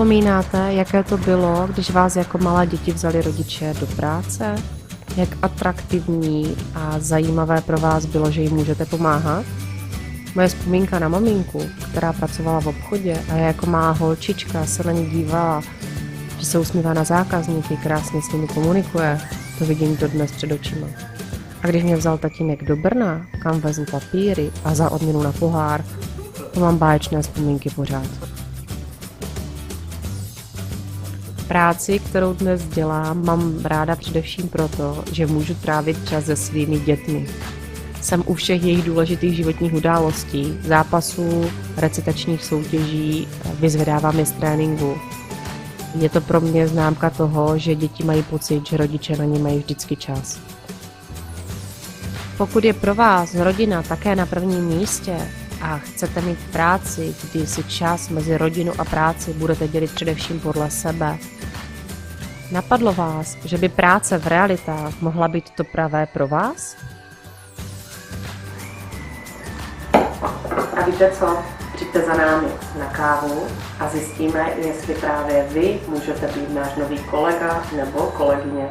vzpomínáte, jaké to bylo, když vás jako malé děti vzali rodiče do práce? Jak atraktivní a zajímavé pro vás bylo, že jim můžete pomáhat? Moje vzpomínka na maminku, která pracovala v obchodě a jako malá holčička se na ní dívala, že se usmívá na zákazníky, krásně s nimi komunikuje, to vidím dodnes před očima. A když mě vzal tatínek do Brna, kam vezmu papíry a za odměnu na pohár, to mám báječné vzpomínky pořád. Práci, kterou dnes dělám, mám ráda především proto, že můžu trávit čas se svými dětmi. Jsem u všech jejich důležitých životních událostí, zápasů, recitačních soutěží, vyzvedávám je z tréninku. Je to pro mě známka toho, že děti mají pocit, že rodiče na ně mají vždycky čas. Pokud je pro vás rodina také na prvním místě a chcete mít práci, kdy si čas mezi rodinu a práci budete dělit především podle sebe, napadlo vás, že by práce v realitách mohla být to pravé pro vás? A víte co? Přijďte za námi na kávu a zjistíme, jestli právě vy můžete být náš nový kolega nebo kolegyně.